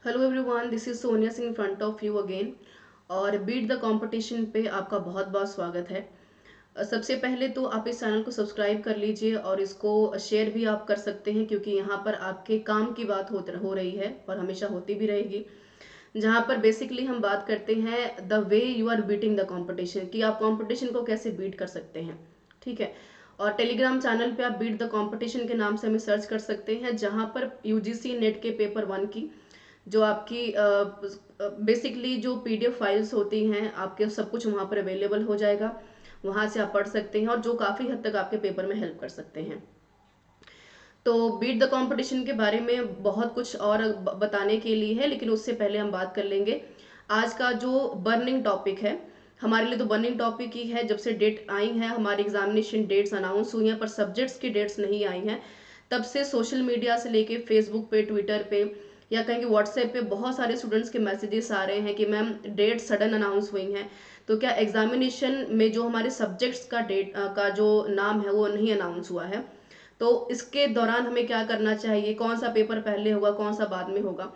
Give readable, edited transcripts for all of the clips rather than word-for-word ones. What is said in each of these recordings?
Hello everyone, this is Sonia Singh in front of you again. और beat the competition पे आपका बहुत बहुत स्वागत है। सबसे पहले तो आप इस चैनल को सब्सक्राइब कर लीजिए और इसको शेयर भी आप कर सकते हैं, क्योंकि यहाँ पर आपके काम की बात हो रही है और हमेशा होती भी रहेगी। जहाँ पर बेसिकली हम बात करते हैं the way you are beating the competition, कि आप कंपटीशन को कैसे बीट कर सकते हैं। ठीक है। और टेलीग्राम चैनल पे आप बीट द कंपटीशन के नाम से हमें सर्च कर सकते हैं, जहाँ पर यूजीसी नेट के पेपर 1 की जो आपकी बेसिकली जो पीडीएफ फाइल्स होती हैं आपके, सब कुछ वहाँ पर अवेलेबल हो जाएगा। वहाँ से आप पढ़ सकते हैं और जो काफ़ी हद तक आपके पेपर में हेल्प कर सकते हैं। तो बीट द कंपटीशन के बारे में बहुत कुछ और बताने के लिए है, लेकिन उससे पहले हम बात कर लेंगे आज का जो बर्निंग टॉपिक है। हमारे लिए तो बर्निंग टॉपिक ही है। जब से डेट आई है, हमारी एग्जामिनेशन डेट्स अनाउंस हुई हैं पर सब्जेक्ट्स की डेट्स नहीं आई हैं, तब से सोशल मीडिया से लेके फेसबुक पे, ट्विटर पे या कहेंगे व्हाट्सएप पे बहुत सारे स्टूडेंट्स के मैसेजेस आ रहे हैं कि मैम डेट सडन अनाउंस हुई हैं, तो क्या एग्जामिनेशन में जो हमारे सब्जेक्ट्स का डेट का जो नाम है वो नहीं अनाउंस हुआ है। तो इसके दौरान हमें क्या करना चाहिए, कौन सा पेपर पहले होगा, कौन सा बाद में होगा।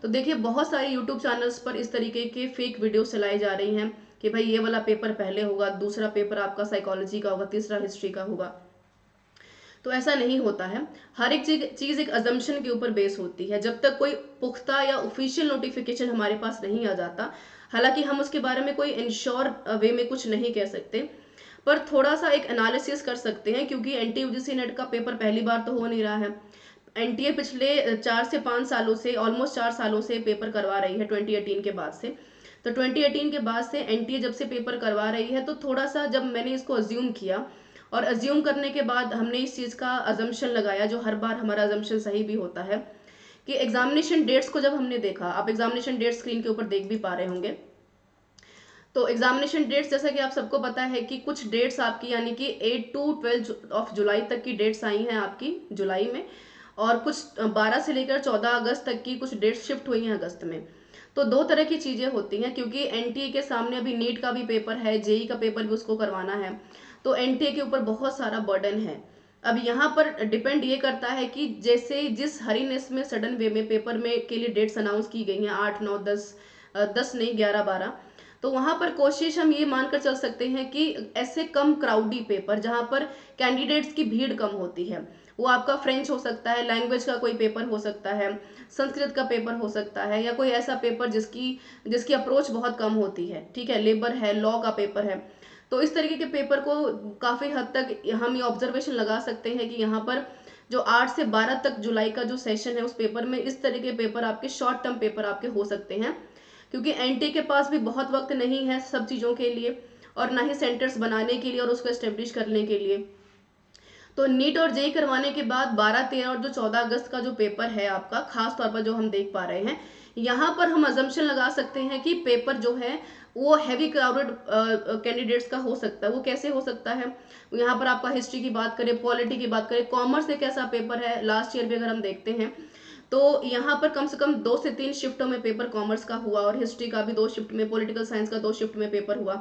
तो देखिए, बहुत सारे यूट्यूब चैनल्स पर इस तरीके के फेक वीडियो चलाई जा रही हैं कि भाई ये वाला पेपर पहले होगा, दूसरा पेपर आपका साइकोलॉजी का होगा, तीसरा हिस्ट्री का होगा। तो ऐसा नहीं होता है। हर एक चीज एक अजम्पशन के ऊपर बेस होती है। जब तक कोई पुख्ता या ऑफिशियल नोटिफिकेशन हमारे पास नहीं आ जाता, हालांकि हम उसके बारे में कोई इंश्योर वे में कुछ नहीं कह सकते, पर थोड़ा सा एक एनालिसिस कर सकते हैं, क्योंकि एनटी यूजीसी नेट का पेपर पहली बार तो हो नहीं रहा है। एनटीए पिछले 4 से 5 सालों से, ऑलमोस्ट 4 सालों से पेपर करवा रही है 2018 के बाद से। तो 2018 के बाद से एनटीए जब से पेपर करवा रही है, तो थोड़ा सा जब मैंने इसको अज्यूम किया, और अज्यूम करने के बाद हमने इस चीज़ का अजम्पशन लगाया, जो हर बार हमारा अजम्पशन सही भी होता है, कि एग्जामिनेशन डेट्स को जब हमने देखा, आप एग्जामिनेशन डेट स्क्रीन के ऊपर देख भी पा रहे होंगे। तो एग्जामिनेशन डेट्स, जैसा कि आप सबको पता है कि कुछ डेट्स आपकी यानी कि 8 टू 12 ऑफ जुलाई तक की डेट्स आई हैं आपकी जुलाई में, और कुछ 12 से लेकर 14 अगस्त तक की कुछ डेट्स शिफ्ट हुई हैं अगस्त में। तो दो तरह की चीज़ें होती हैं, क्योंकि एनटीए के सामने अभी नीट का भी पेपर है, जेई का पेपर भी उसको करवाना है। तो एनटीए के ऊपर बहुत सारा बर्डन है। अब यहाँ पर डिपेंड ये करता है कि जैसे जिस हरीनेस में सडन वे में पेपर में के लिए डेट्स अनाउंस की गई हैं, 8 9 10, 10 नहीं 11 12, तो वहां पर कोशिश हम ये मानकर चल सकते हैं कि ऐसे कम क्राउडी पेपर जहां पर कैंडिडेट्स की भीड़ कम होती है, वो आपका फ्रेंच हो सकता है, लैंग्वेज का कोई पेपर हो सकता है, संस्कृत का पेपर हो सकता है, या कोई ऐसा पेपर जिसकी जिसकी अप्रोच बहुत कम होती है। ठीक है, लेबर है, लॉ का पेपर है। तो इस तरीके के पेपर को काफी हद तक हम ये ऑब्जर्वेशन लगा सकते हैं कि यहाँ पर जो 8 से 12 तक जुलाई का जो सेशन है, उस पेपर में इस तरीके के पेपर आपके शॉर्ट टर्म पेपर आपके हो सकते हैं, क्योंकि एनटी के पास भी बहुत वक्त नहीं है सब चीज़ों के लिए, और ना ही सेंटर्स बनाने के लिए और उसको एस्टेब्लिश करने के लिए। तो नीट और जेई करवाने के बाद 12 13 और जो 14 अगस्त का जो पेपर है आपका, खास तौर पर जो हम देख पा रहे हैं, यहाँ पर हम अजम्पशन लगा सकते हैं कि पेपर जो है वो हैवी क्राउडेड कैंडिडेट्स का हो सकता है। वो कैसे हो सकता है, यहाँ पर आपका हिस्ट्री की बात करें, पॉलिटी की बात करें, कॉमर्स एक ऐसा पेपर है, लास्ट ईयर भी अगर हम देखते हैं तो यहाँ पर कम से कम 2 से 3 शिफ्टों में पेपर कॉमर्स का हुआ, और हिस्ट्री का भी 2 शिफ्ट में, पॉलिटिकल साइंस का 2 शिफ्ट में पेपर हुआ।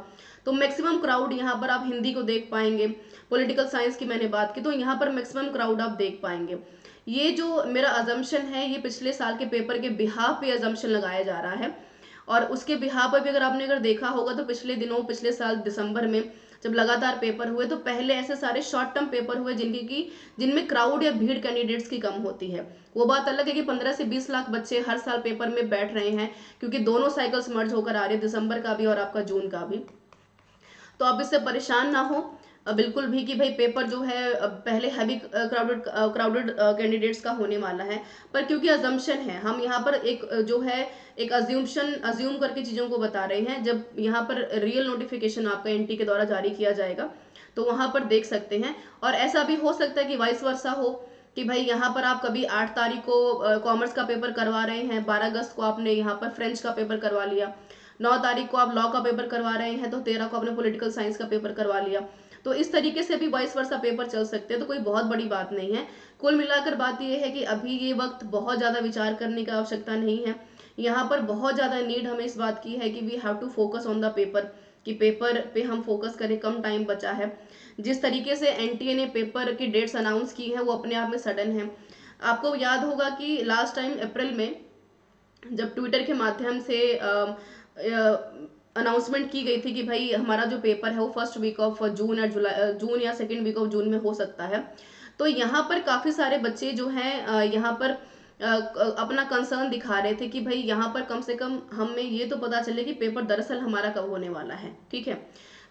तो मैक्सिमम क्राउड यहाँ पर आप हिंदी को देख पाएंगे। पॉलिटिकल साइंस की मैंने बात की, तो यहाँ पर मैक्सिमम क्राउड आप देख पाएंगे। ये जो मेरा अजम्पशन है, ये पिछले साल के पेपर के बिहाफ पे अजम्पशन लगाया जा रहा है। और उसके बिहाफ पर भी अगर आपने देखा होगा, तो पिछले दिनों, पिछले साल दिसंबर में जब लगातार पेपर हुए, तो पहले ऐसे सारे शॉर्ट टर्म पेपर हुए जिनमें क्राउड या भीड़ कैंडिडेट्स की कम होती है। वो बात अलग है कि 15 से 20 लाख बच्चे हर साल पेपर में बैठ रहे हैं, क्योंकि दोनों साइकिल्स मर्ज होकर आ रहे हैं, दिसंबर का भी और आपका जून का भी। तो आप इससे परेशान ना हो बिल्कुल भी, कि भाई पेपर जो है पहले हैवी क्राउडेड कैंडिडेट्स का होने वाला है। पर क्योंकि अजम्पशन है, हम यहाँ पर एक जो है एक अज्यूम करके चीज़ों को बता रहे हैं। जब यहाँ पर रियल नोटिफिकेशन आपका एनटी के द्वारा जारी किया जाएगा, तो वहाँ पर देख सकते हैं। और ऐसा भी हो सकता है कि वाइस वर्सा हो, कि भाई यहाँ पर आप कभी 8 तारीख को कॉमर्स का पेपर करवा रहे हैं, 12 अगस्त को आपने यहाँ पर फ्रेंच का पेपर करवा लिया, 9 तारीख को आप लॉ का पेपर करवा रहे हैं, तो 13 को आपने पॉलिटिकल साइंस का पेपर करवा लिया। तो इस तरीके से भी वाइस वर्सा पेपर चल सकते हैं, तो कोई बहुत बड़ी बात नहीं है। कुल मिलाकर बात यह है कि अभी ये वक्त बहुत ज़्यादा विचार करने की आवश्यकता नहीं है। यहाँ पर बहुत ज़्यादा नीड हमें इस बात की है कि we have to focus on the paper, कि पेपर पे हम फोकस करें, कम टाइम बचा है। जिस तरीके से एनटीए ने पेपर की डेट्स अनाउंस की है, वो अपने आप में सडन है। आपको याद होगा कि लास्ट टाइम अप्रैल में जब ट्विटर के माध्यम से अनाउंसमेंट की गई थी कि भाई हमारा जो पेपर है वो फर्स्ट वीक ऑफ जून या जुलाई, जून या सेकेंड वीक ऑफ जून में हो सकता है, तो यहाँ पर काफ़ी सारे बच्चे जो हैं यहाँ पर अपना कंसर्न दिखा रहे थे कि भाई यहाँ पर कम से कम हमें ये तो पता चले कि पेपर दरअसल हमारा कब होने वाला है। ठीक है,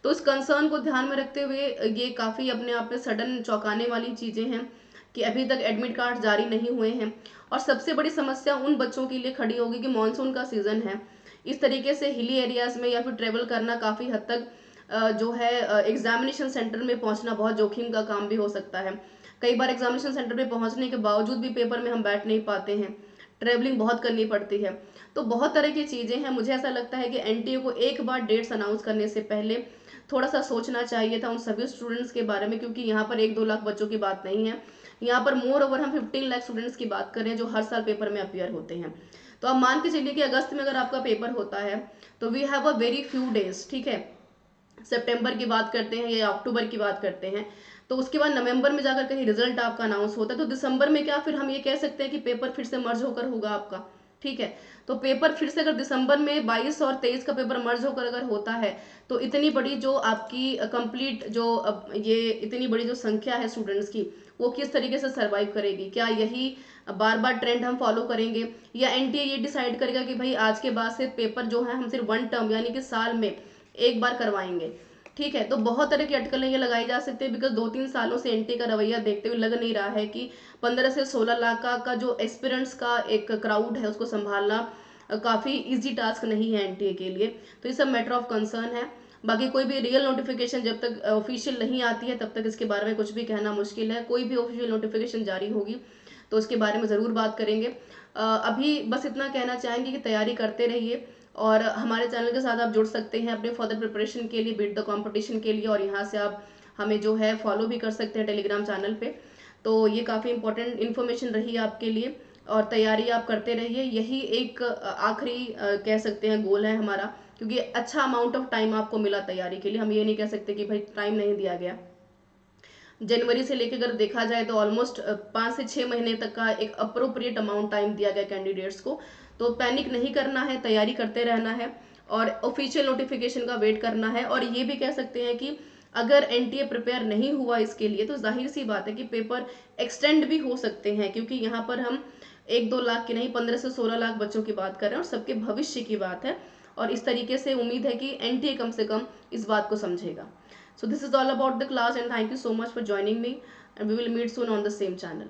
तो इस कंसर्न को ध्यान में रखते हुए ये काफ़ी अपने आप में सडन चौंकाने वाली चीज़ें हैं कि अभी तक एडमिट कार्ड जारी नहीं हुए हैं। और सबसे बड़ी समस्या उन बच्चों के लिए खड़ी होगी कि मानसून का सीज़न है, इस तरीके से हिली एरियाज़ में या फिर ट्रेवल करना काफ़ी हद तक जो है एग्जामिनेशन सेंटर में पहुंचना बहुत जोखिम का काम भी हो सकता है। कई बार एग्जामिनेशन सेंटर पे पहुंचने के बावजूद भी पेपर में हम बैठ नहीं पाते हैं, ट्रेवलिंग बहुत करनी पड़ती है। तो बहुत तरह की चीज़ें हैं। मुझे ऐसा लगता है कि एनटीए को एक बार डेट्स अनाउंस करने से पहले थोड़ा सा सोचना चाहिए था उन सभी स्टूडेंट्स के बारे में, क्योंकि यहाँ पर 1-2 लाख बच्चों की बात नहीं है, यहाँ पर मोर ओवर हम 15 लाख स्टूडेंट्स की बात करें जो हर साल पेपर में अपियर होते हैं। तो आप मान के चलिए कि अगस्त में अगर आपका पेपर होता है तो we have a very few days. ठीक है, सितंबर की बात करते हैं या अक्टूबर की बात करते हैं, तो उसके बाद नवंबर में जाकर कहीं रिजल्ट आपका अनाउंस होता है, तो दिसंबर में क्या फिर हम ये कह सकते हैं कि पेपर फिर से मर्ज होकर होगा आपका। ठीक है, तो पेपर फिर से अगर दिसंबर में 22 और 23 का पेपर मर्ज होकर अगर होता है, तो इतनी बड़ी जो आपकी कंप्लीट जो ये इतनी बड़ी जो संख्या है स्टूडेंट्स की, वो किस तरीके से सरवाइव करेगी? क्या यही बार बार ट्रेंड हम फॉलो करेंगे, या एनटीए ये डिसाइड करेगा कि भाई आज के बाद से पेपर जो है हम सिर्फ 1 टर्म यानी कि साल में एक बार करवाएंगे? ठीक है, तो बहुत तरह की अटकलें ये लगाई जा सकती है, बिकॉज 2-3 सालों से एनटी का रवैया देखते हुए लग नहीं रहा है कि 15 से 16 लाख का जो एस्पिरेंट्स का एक क्राउड है उसको संभालना काफ़ी इजी टास्क नहीं है एनटीए के लिए। तो ये सब मैटर ऑफ कंसर्न है। बाकी कोई भी रियल नोटिफिकेशन जब तक ऑफिशियल नहीं आती है तब तक इसके बारे में कुछ भी कहना मुश्किल है। कोई भी ऑफिशियल नोटिफिकेशन जारी होगी तो उसके बारे में ज़रूर बात करेंगे। अभी बस इतना कहना चाहेंगे कि तैयारी करते रहिए और हमारे चैनल के साथ आप जुड़ सकते हैं अपने फर्दर प्रिपरेशन के लिए, बीट द कंपटीशन के लिए, और यहाँ से आप हमें जो है फॉलो भी कर सकते हैं टेलीग्राम चैनल पे। तो ये काफ़ी इंपॉर्टेंट इन्फॉर्मेशन रही आपके लिए और तैयारी आप करते रहिए। यही एक आखिरी कह सकते हैं गोल है हमारा, क्योंकि अच्छा अमाउंट ऑफ टाइम आपको मिला तैयारी के लिए। हम ये नहीं कह सकते कि भाई टाइम नहीं दिया गया। जनवरी से लेकर अगर देखा जाए तो ऑलमोस्ट 5 से 6 महीने तक का एक अप्रोप्रिएट अमाउंट टाइम दिया गया कैंडिडेट्स को। तो पैनिक नहीं करना है, तैयारी करते रहना है और ऑफिशियल नोटिफिकेशन का वेट करना है। और ये भी कह सकते हैं कि अगर एनटीए प्रिपेयर नहीं हुआ इसके लिए तो जाहिर सी बात है कि पेपर एक्सटेंड भी हो सकते हैं, क्योंकि यहाँ पर हम 1-2 लाख की नहीं 15 से 16 लाख बच्चों की बात कर रहे हैं और सबके भविष्य की बात है। और इस तरीके से उम्मीद है कि एनटीए कम से कम इस बात को समझेगा। So this is all about the class, and thank you so much for joining me, and we will meet soon on the same channel.